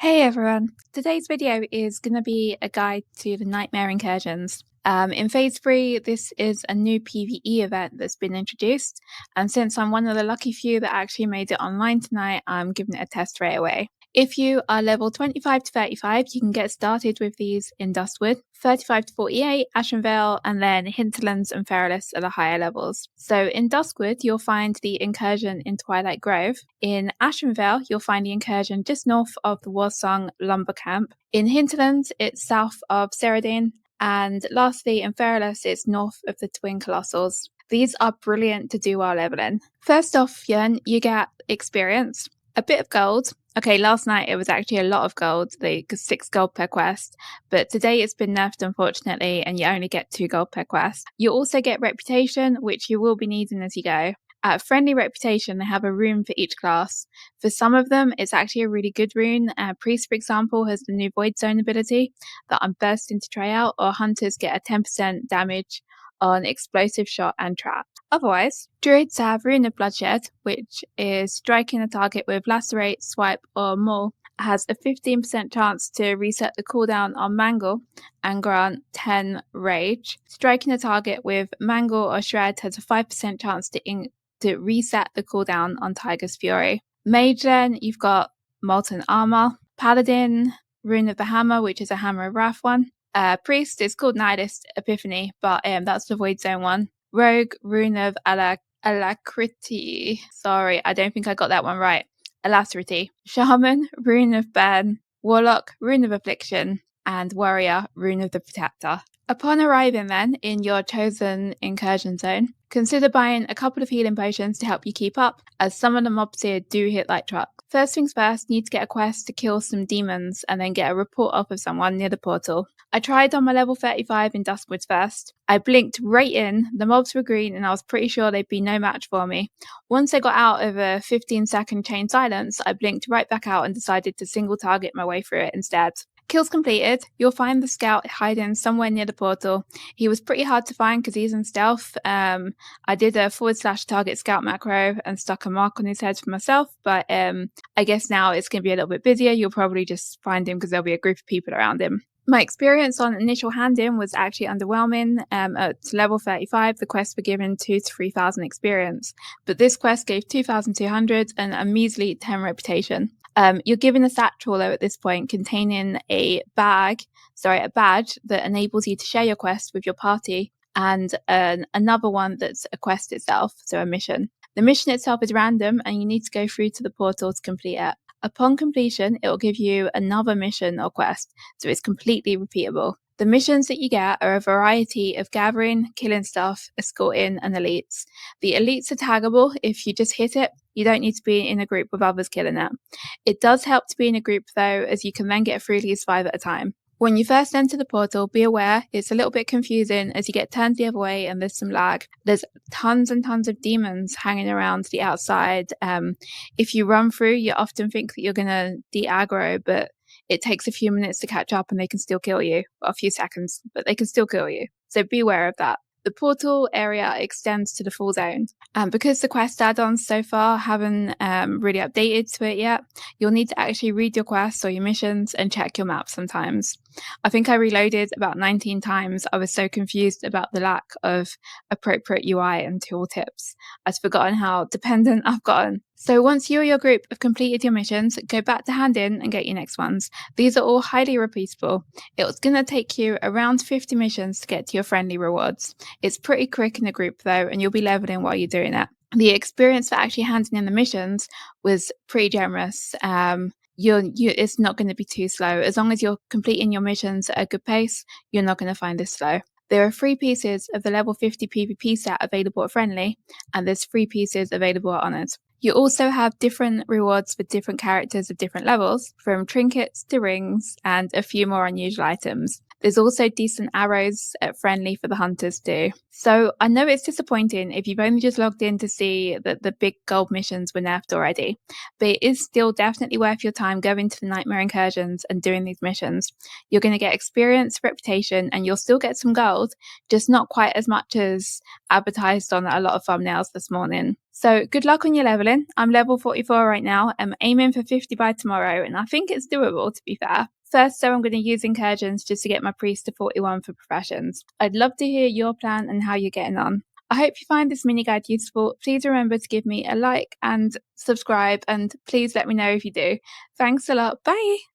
Hey everyone! Today's video is going to be a guide to the Nightmare Incursions. In Phase 3, this is a new PVE event that's been introduced, and since I'm one of the lucky few that actually made it online tonight, I'm giving it a test straight away. If you are level 25 to 35, you can get started with these in Dustwood, 35 to 48, Ashenvale, and then Hinterlands and Feralus are the higher levels. So in Duskwood, you'll find the incursion in Twilight Grove. In Ashenvale, you'll find the incursion just north of the Warsong Lumber Camp. In Hinterlands, it's south of Ceridine. And lastly, in Feralus, it's north of the Twin Colossals. These are brilliant to do while leveling. First off, you get experience, a bit of gold. Okay, last night it was actually a lot of gold, like 6 gold per quest, but today it's been nerfed unfortunately, and you only get 2 gold per quest. You also get reputation, which you will be needing as you go. At friendly reputation, they have a rune for each class. For some of them, it's actually a really good rune. Priest, for example, has the new Void Zone ability that I'm bursting to try out, or Hunters get a 10% damage on explosive shot and trap. Otherwise, Druids have Rune of Bloodshed, which is striking a target with Lacerate, Swipe, or Maul, has a 15% chance to reset the cooldown on Mangle and grant 10 Rage. Striking a target with Mangle or Shred has a 5% chance to reset the cooldown on Tiger's Fury. Mage, then, you've got Molten Armor. Paladin, Rune of the Hammer, which is a Hammer of Wrath one. Priest is called Nihilist Epiphany, but that's the Void Zone one. Rogue, Rune of Alacrity. Sorry, I don't think I got that one right. Alacrity. Shaman, Rune of Burn. Warlock, Rune of Affliction. And Warrior, Rune of the Protector. Upon arriving then in your chosen incursion zone, consider buying a couple of healing potions to help you keep up, as some of the mobs here do hit like trucks. First things first, you need to get a quest to kill some demons and then get a report off of someone near the portal. I tried on my level 35 in Duskwood first. I blinked right in, the mobs were green, and I was pretty sure they'd be no match for me. Once I got out of a 15-second chain silence, I blinked right back out and decided to single target my way through it instead. Kills completed, you'll find the scout hiding somewhere near the portal. He was pretty hard to find because he's in stealth. I did a /target scout macro and stuck a mark on his head for myself, but I guess now it's going to be a little bit busier. You'll probably just find him because there'll be a group of people around him. My experience on initial hand-in was actually underwhelming. At level 35, the quests were given 2,000 to 3,000 experience, but this quest gave 2,200 and a measly 10 reputation. You're given a satchel though at this point containing a badge that enables you to share your quest with your party, and another one that's a quest itself, so a mission. The mission itself is random and you need to go through to the portal to complete it. Upon completion, it will give you another mission or quest, so it's completely repeatable. The missions that you get are a variety of gathering, killing stuff, escorting, and elites. The elites are taggable. If you just hit it, you don't need to be in a group with others killing it. It does help to be in a group though, as you can then get through these 5 at a time. When you first enter the portal, be aware it's a little bit confusing as you get turned the other way and there's some lag. There's tons and tons of demons hanging around the outside. If you run through, you often think that you're going to de-aggro, but it takes a few minutes to catch up and they can still kill you. Well, a few seconds, but they can still kill you. So be aware of that. The portal area extends to the full zone. And because the quest add-ons so far haven't really updated to it yet, you'll need to actually read your quests or your missions and check your map sometimes. I think I reloaded about 19 times. I was so confused about the lack of appropriate UI and tooltips. I'd forgotten how dependent I've gotten. So once you or your group have completed your missions, go back to hand-in and get your next ones. These are all highly repeatable. It's going to take you around 50 missions to get to your friendly rewards. It's pretty quick in a group though, and you'll be leveling while you're doing it. The experience for actually handing in the missions was pretty generous. It's not going to be too slow. As long as you're completing your missions at a good pace, you're not going to find this slow. There are 3 pieces of the level 50 PvP set available at Friendly, and there's 3 pieces available at Honoured. You also have different rewards for different characters of different levels, from trinkets to rings and a few more unusual items. There's also decent arrows friendly for the hunters too. So I know it's disappointing if you've only just logged in to see that the big gold missions were nerfed already, but it is still definitely worth your time going to the Nightmare Incursions and doing these missions. You're going to get experience, reputation, and you'll still get some gold, just not quite as much as advertised on a lot of thumbnails this morning. So good luck on your leveling. I'm level 44 right now. I'm aiming for 50 by tomorrow, and I think it's doable, to be fair. First, so I'm going to use Incursions just to get my priest to 41 for professions. I'd love to hear your plan and how you're getting on. I hope you find this mini guide useful. Please remember to give me a like and subscribe, and please let me know if you do. Thanks a lot. Bye!